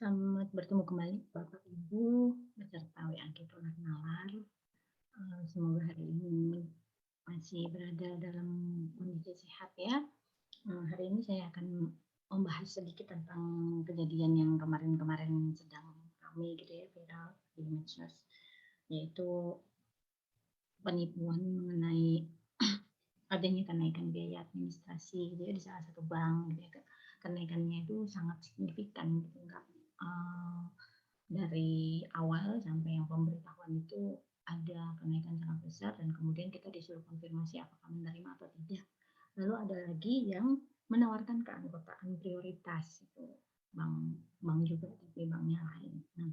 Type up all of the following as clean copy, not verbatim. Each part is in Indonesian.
Selamat bertemu kembali Bapak Ibu beserta WAG Program Nalar. Semoga hari ini masih berada dalam kondisi sehat ya. Hari ini saya akan membahas sedikit tentang kejadian yang kemarin-kemarin sedang ramai gitu ya, viral di medsos, yaitu penipuan mengenai adanya kenaikan biaya administrasi gitu ya di salah satu bank gitu ya. Kenaikannya itu sangat signifikan gitu, dari awal sampai yang pemberitahuan itu ada kenaikan sangat besar dan kemudian kita disuruh konfirmasi apakah menerima atau tidak. Lalu ada lagi yang menawarkan keanggotaan prioritas itu bank juga tapi banknya lain. Nah,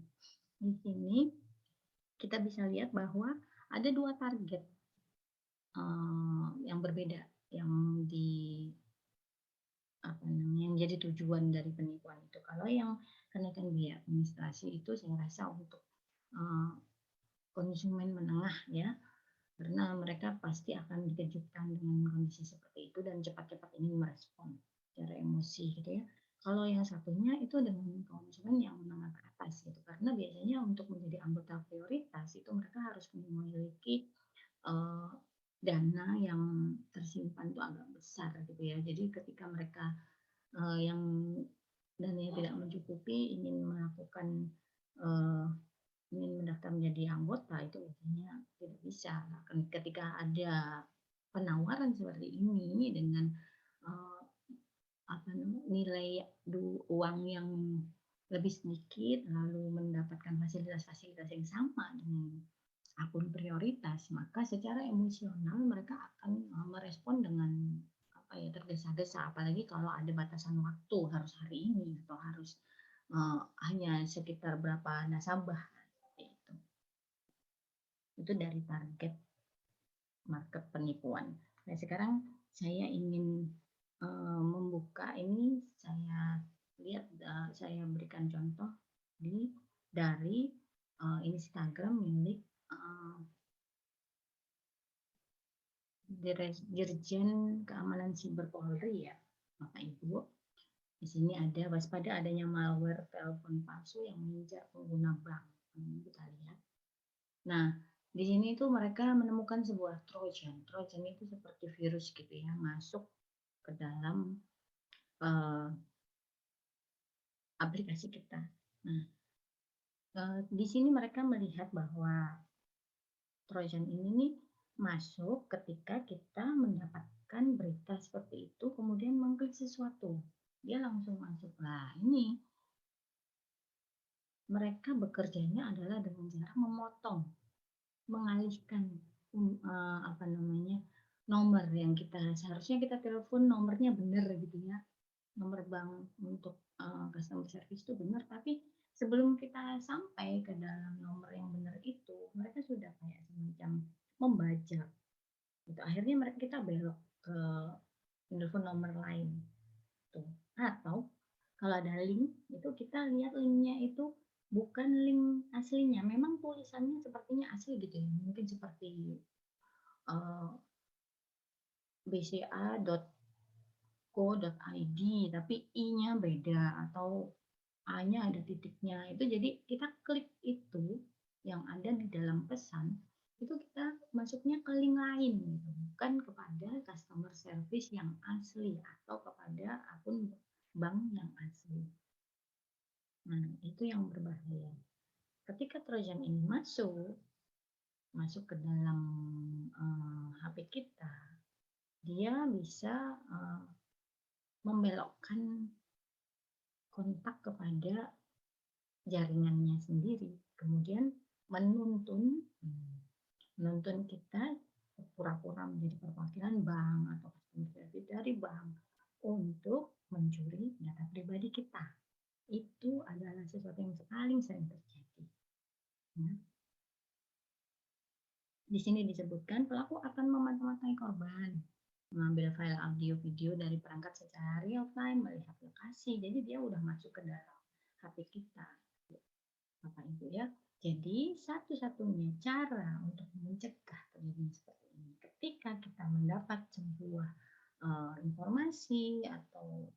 di sini kita bisa lihat bahwa ada dua target yang berbeda yang di yang jadi tujuan dari penipuan itu. Kalau yang kenaikan biaya administrasi itu saya rasa untuk konsumen menengah ya, karena mereka pasti akan dikejutkan dengan kondisi seperti itu dan cepat-cepat ingin merespon secara emosi gitu ya. Kalau yang satunya itu dengan konsumen yang menengah ke atas gitu, karena biasanya untuk menjadi anggota prioritas itu mereka harus memiliki dana yang tersimpan itu agak besar gitu ya. Jadi ketika mereka yang dananya tidak mencukupi ingin melakukan ingin mendaftar menjadi anggota itu biasanya tidak bisa. Ketika ada penawaran seperti ini dengan nilai uang yang lebih sedikit lalu mendapatkan fasilitas-fasilitas yang sama dengan akun prioritas, maka secara emosional mereka akan merespon dengan tergesa-gesa, apalagi kalau ada batasan waktu harus hari ini atau harus hanya sekitar berapa nasabah itu. Itu dari target market penipuan. Nah, sekarang saya ingin membuka ini, saya lihat saya berikan contoh dari Instagram milik Dirjen Keamanan Siber Polri ya, Bapak Ibu. Di sini ada waspada adanya malware telepon palsu yang mengincar pengguna bank. Kita lihat. Nah, di sini itu mereka menemukan sebuah Trojan. Trojan itu seperti virus gitu ya, masuk ke dalam aplikasi kita. Nah, di sini mereka melihat bahwa Trojan ini nih masuk ketika kita mendapatkan berita seperti itu, kemudian mengklik sesuatu. Dia langsung masuk. Nah, ini mereka bekerjanya adalah dengan cara memotong, mengalihkan nomor yang seharusnya kita telepon nomornya benar gitu ya, nomor bank untuk customer service itu benar, tapi sebelum kita sampai ke dalam nomor yang benar itu mereka sudah kayak semacam membajak gitu. Akhirnya kita belok ke telepon nomor lain tuh. Atau kalau ada link itu kita lihat linknya itu bukan link aslinya, memang tulisannya sepertinya asli gitu ya, mungkin seperti bca.co.id tapi i-nya beda atau a-nya ada titiknya. Itu jadi kita klik itu yang ada di dalam pesan, itu kita masuknya ke link lain gitu, bukan kepada customer service yang asli atau kepada akun bank yang asli. Nah, itu yang berbahaya. Ketika Trojan ini masuk ke dalam HP kita, dia bisa membelokkan kontak kepada jaringannya sendiri, kemudian menuntun kita pura-pura menjadi perwakilan bank atau customer service dari bank untuk mencuri data pribadi kita. Itu adalah sesuatu yang paling sering terjadi. Ya. Di sini disebutkan pelaku akan memata-matai korban, mengambil file audio video dari perangkat secara real time, melihat lokasi. Jadi dia udah masuk ke dalam HP kita, Bapak Ibu ya. Jadi satu-satunya cara untuk mencegah terjadi seperti ini, ketika kita mendapat sebuah informasi atau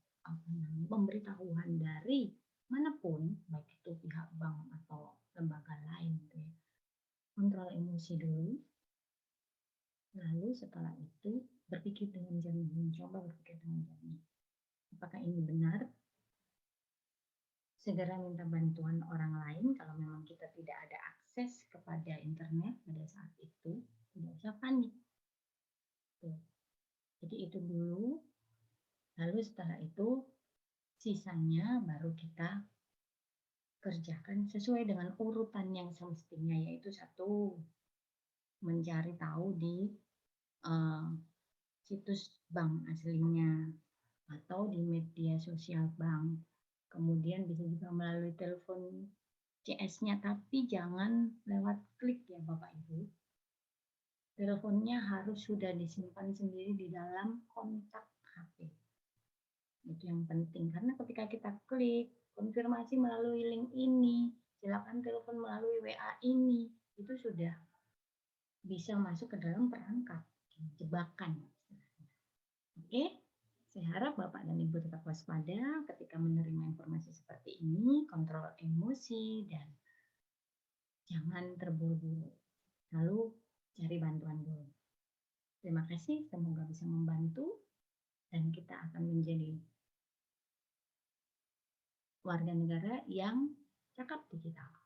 pemberitahuan dari manapun, baik itu pihak bank atau lembaga lain gitu ya. Kontrol emosi dulu, lalu setelah itu berpikir dengan jernih, mencoba berpikir dengan jernih. Apakah ini benar? Segera minta bantuan orang lain kalau memang kita tidak ada akses kepada internet pada saat itu, tidak usah panik. Tuh. Jadi itu dulu, lalu setelah itu sisanya baru kita kerjakan sesuai dengan urutan yang semestinya, yaitu satu, mencari tahu di uh, situs bank aslinya atau di media sosial bank. Kemudian bisa juga melalui telepon CS-nya, tapi jangan lewat klik ya Bapak Ibu. Teleponnya harus sudah disimpan sendiri di dalam kontak HP. Itu yang penting, karena ketika kita klik konfirmasi melalui link ini, silakan telepon melalui WA ini, itu sudah bisa masuk ke dalam perangkap jebakan. Oke, saya harap Bapak dan Ibu tetap waspada ketika menerima informasi seperti ini, kontrol emosi, dan jangan terburu-buru. Lalu cari bantuan dulu. Terima kasih, semoga bisa membantu dan kita akan menjadi warga negara yang cakap digital.